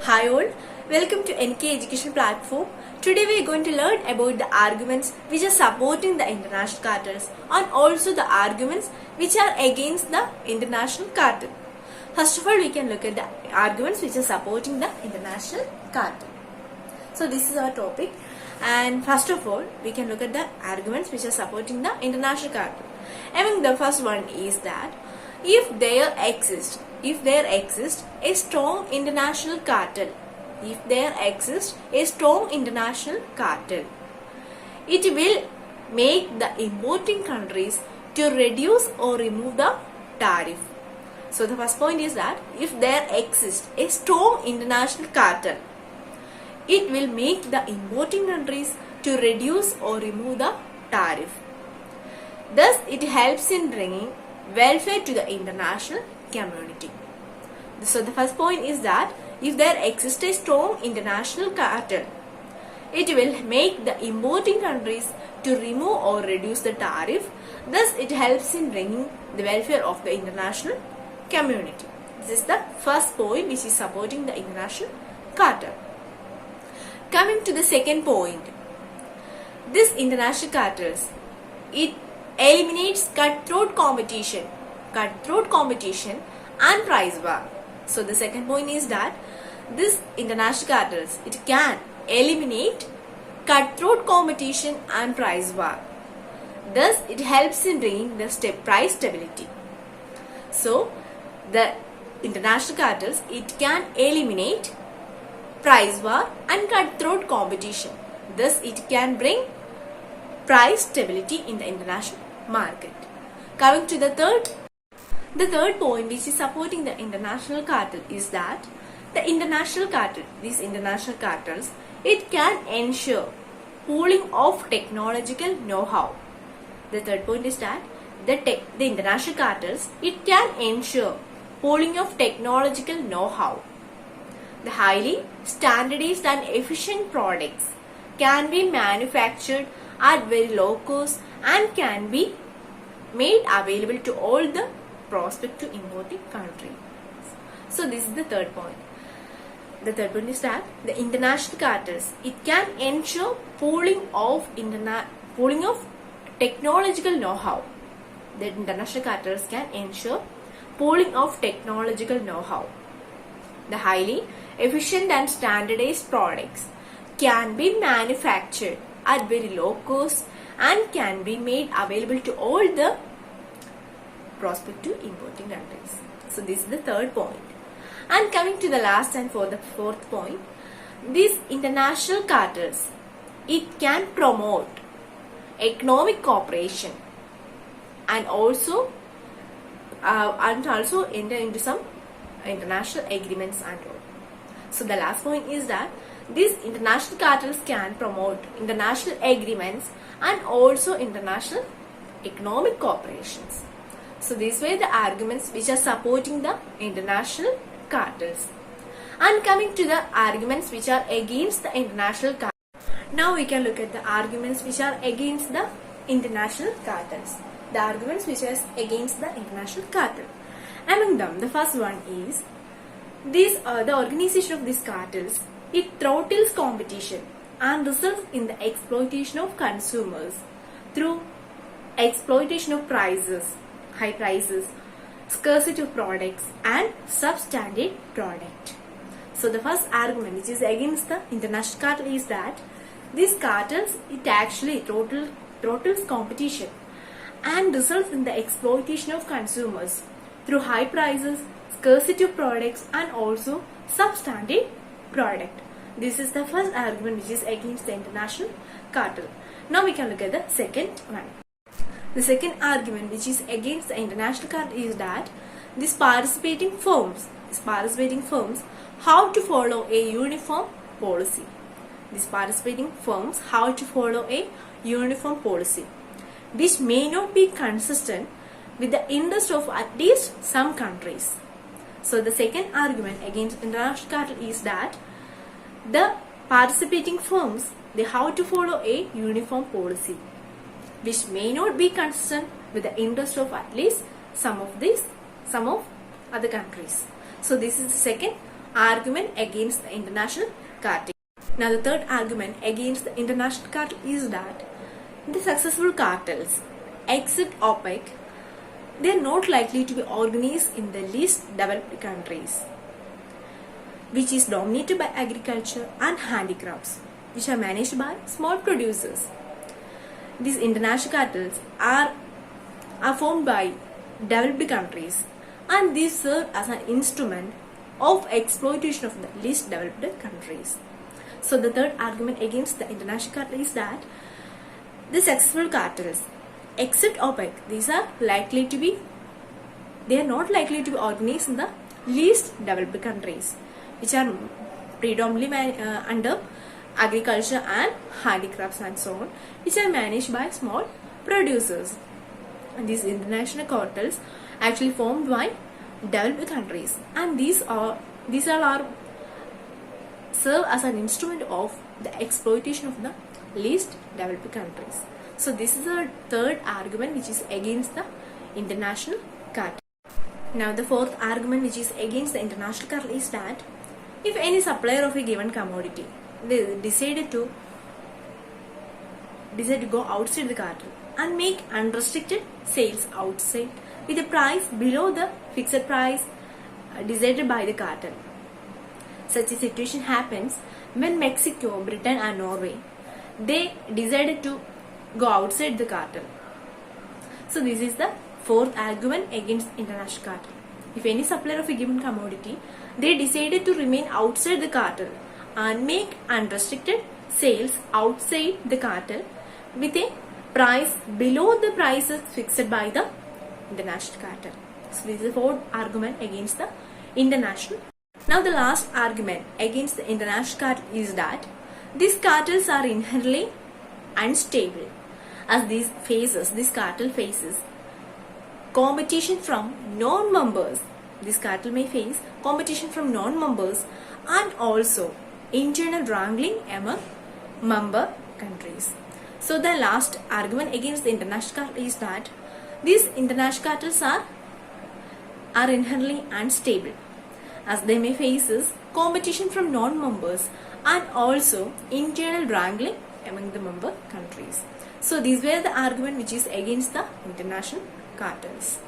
Hi all, welcome to NK Education Platform. Today we are going to learn about the arguments which are supporting the international cartels and also the arguments which are against the international cartel. First of all, we can look at the arguments which are supporting the international cartel. So this is our topic, and first of all, we can look at the arguments which are supporting the international cartel. Among the first one is that if there exists a strong international cartel, it will make the importing countries to reduce or remove the tariff. So the first point is that if there exists a strong international cartel, it will make the importing countries to reduce or remove the tariff. Thus, it helps in bringing welfare to the international community. So the first point is that if there exists a strong international cartel, it will make the importing countries to remove or reduce the tariff. Thus, it helps in bringing the welfare of the international community. This is the first point which is supporting the international cartel. Coming to the second point, this international cartels, it eliminates cutthroat competition and price war. So the second point is that this international cartels, it can eliminate cutthroat competition and price war. Thus, it helps in bringing the price stability. So the international cartels, it can eliminate price war and cutthroat competition. Thus, it can bring price stability in the international market. Coming to the third point which is supporting the international cartel is that these international cartels, it can ensure pooling of technological know-how. The third point is that the international cartels, it can ensure pooling of technological know-how. The highly standardized and efficient products can be manufactured at very low cost and can be made available to all the prospective importing countries. So this is the third point. The third point is that the international cartels, it can ensure pooling of technological know-how. The international cartels can ensure pooling of technological know-how. The highly efficient and standardized products can be manufactured at very low cost and can be made available to all the prospective importing countries. So this is the third point. And coming to the last and for the fourth point, these international cartels, it can promote economic cooperation and also enter into some international agreements and all. So the last point is that these international cartels can promote international agreements and also international economic cooperations. So these were the arguments which are supporting the international cartels. And coming to the arguments which are against the international cartels. Now we can look at the arguments which are against the international cartels. The arguments which are against the international cartel. Among them, the first one is the organization of these cartels, it throttles competition and results in the exploitation of consumers through exploitation of high prices, scarcity of products and substandard product. So the first argument which is against the international cartel is that these cartels, it actually throttles competition and results in the exploitation of consumers through high prices, scarcity of products and also substandard product. This is the first argument which is against the international cartel. Now we can look at the second one. The second argument which is against the international cartel is that these participating firms how to follow a uniform policy. These participating firms how to follow a uniform policy which may not be consistent with the interest of at least some countries. So the second argument against international cartel is that the participating firms, they have to follow a uniform policy which may not be consistent with the interest of at least some of other countries. So this is the second argument against the international cartel. Now the third argument against the international cartel is that the successful cartels, except OPEC, they are not likely to be organized in the least developed countries, which is dominated by agriculture and handicrafts, which are managed by small producers. These international cartels are formed by developed countries, and these serve as an instrument of exploitation of the least developed countries. So the third argument against the international cartel is that the successful cartels, except OPEC, they are not likely to be organized in the least developed countries, which are predominantly under agriculture and handicrafts and so on, which are managed by small producers. And these international cartels actually formed by developed countries, and these all are serve as an instrument of the exploitation of the least developed countries. So this is the third argument which is against the international cartel. Now the fourth argument which is against the international cartel is that if any supplier of a given commodity, they decided to go outside the cartel and make unrestricted sales outside with a price below the fixed price decided by the cartel. Such a situation happens when Mexico, Britain and Norway, they decided to go outside the cartel. So this is the fourth argument against international cartel. If any supplier of a given commodity, they decided to remain outside the cartel and make unrestricted sales outside the cartel with a price below the prices fixed by the international cartel. So this is the fourth argument against the international. Now the last argument against the international cartel is that these cartels are inherently unstable, as this cartel faces competition from non-members. This cartel may face competition from non-members and also internal wrangling among member countries. So the last argument against the international cartel is that these international cartels are inherently unstable, as they may face competition from non-members and also internal wrangling among the member countries. So these were the argument which is against the international cartels.